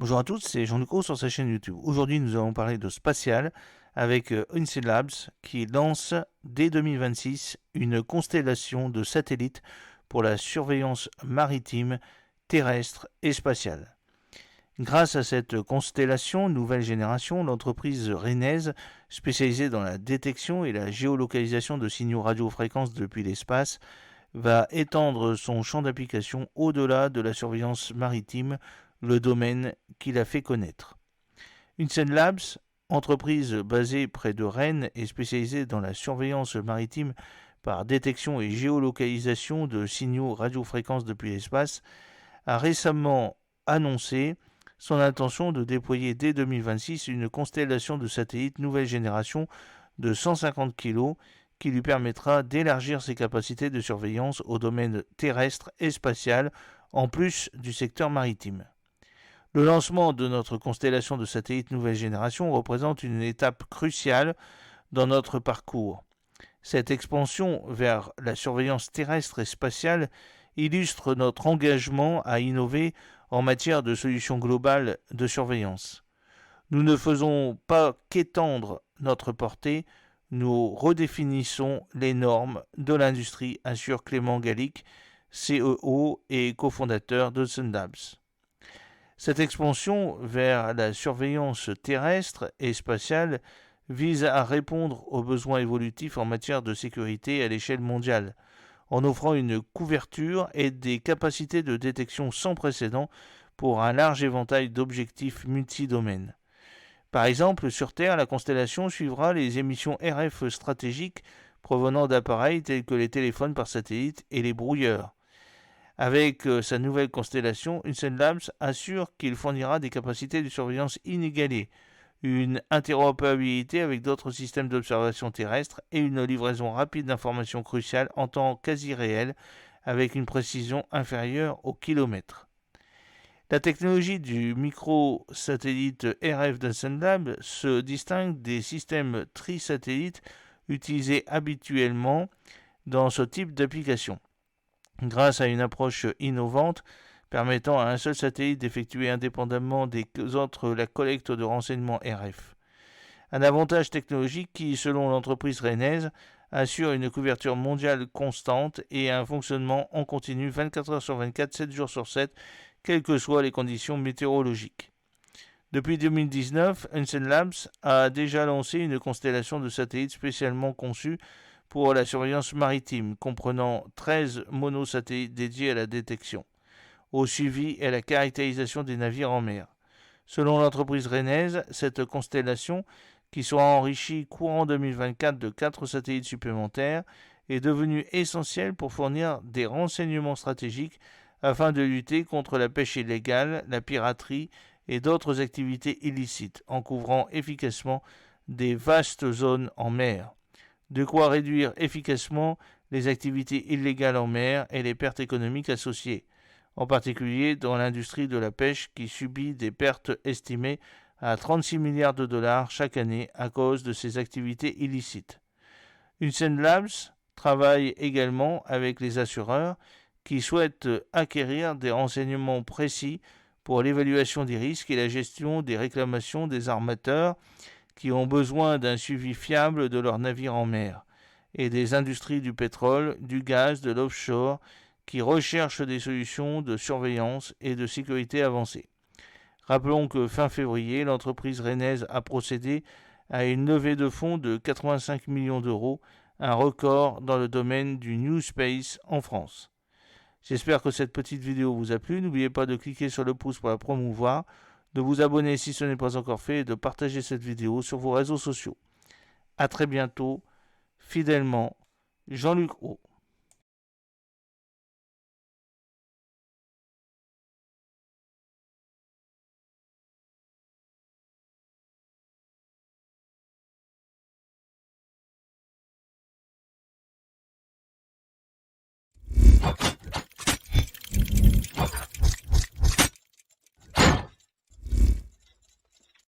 Bonjour à tous, c'est Jean-Luc Roux sur sa chaîne YouTube. Aujourd'hui, nous allons parler de spatial avec Unseenlabs qui lance dès 2026 une constellation de satellites pour la surveillance maritime, terrestre et spatiale. Grâce à cette constellation nouvelle génération, l'entreprise rennaise, spécialisée dans la détection et la géolocalisation de signaux radiofréquences depuis l'espace, va étendre son champ d'application au-delà de la surveillance maritime, le domaine qu'il a fait connaître. Unseenlabs, entreprise basée près de Rennes et spécialisée dans la surveillance maritime par détection et géolocalisation de signaux radiofréquences depuis l'espace, a récemment annoncé son intention de déployer dès 2026 une constellation de satellites nouvelle génération de 150 kg qui lui permettra d'élargir ses capacités de surveillance au domaine terrestre et spatial, en plus du secteur maritime. Le lancement de notre constellation de satellites nouvelle génération représente une étape cruciale dans notre parcours. Cette expansion vers la surveillance terrestre et spatiale illustre notre engagement à innover en matière de solutions globales de surveillance. Nous ne faisons pas qu'étendre notre portée, nous redéfinissons les normes de l'industrie, assure Clément Gallic, CEO et cofondateur de Unseenlabs. Cette expansion vers la surveillance terrestre et spatiale vise à répondre aux besoins évolutifs en matière de sécurité à l'échelle mondiale, en offrant une couverture et des capacités de détection sans précédent pour un large éventail d'objectifs multidomaines. Par exemple, sur Terre, la constellation suivra les émissions RF stratégiques provenant d'appareils tels que les téléphones par satellite et les brouilleurs. Avec sa nouvelle constellation, Unseenlabs assure qu'il fournira des capacités de surveillance inégalées, une interopérabilité avec d'autres systèmes d'observation terrestre et une livraison rapide d'informations cruciales en temps quasi réel avec une précision inférieure au kilomètre. La technologie du microsatellite RF d'Unseenlabs se distingue des systèmes trisatellites utilisés habituellement dans ce type d'application. Grâce à une approche innovante permettant à un seul satellite d'effectuer indépendamment des autres la collecte de renseignements RF. Un avantage technologique qui, selon l'entreprise rennaise, assure une couverture mondiale constante et un fonctionnement en continu 24 heures sur 24, 7 jours sur 7, quelles que soient les conditions météorologiques. Depuis 2019, Unseenlabs a déjà lancé une constellation de satellites spécialement conçue pour la surveillance maritime, comprenant 13 monosatellites dédiés à la détection, au suivi et à la caractérisation des navires en mer. Selon l'entreprise rennaise, cette constellation, qui sera enrichie courant 2024 de 4 satellites supplémentaires, est devenue essentielle pour fournir des renseignements stratégiques afin de lutter contre la pêche illégale, la piraterie et d'autres activités illicites, en couvrant efficacement des vastes zones en mer. De quoi réduire efficacement les activités illégales en mer et les pertes économiques associées, en particulier dans l'industrie de la pêche qui subit des pertes estimées à 36 milliards de dollars chaque année à cause de ces activités illicites. Unseenlabs travaille également avec les assureurs qui souhaitent acquérir des renseignements précis pour l'évaluation des risques et la gestion des réclamations des armateurs qui ont besoin d'un suivi fiable de leurs navires en mer, et des industries du pétrole, du gaz, de l'offshore, qui recherchent des solutions de surveillance et de sécurité avancées. Rappelons que fin février, l'entreprise rennaise a procédé à une levée de fonds de 85 millions d'euros, un record dans le domaine du New Space en France. J'espère que cette petite vidéo vous a plu. N'oubliez pas de cliquer sur le pouce pour la promouvoir, de vous abonner si ce n'est pas encore fait et de partager cette vidéo sur vos réseaux sociaux. A très bientôt, fidèlement, Jean-Luc Roux.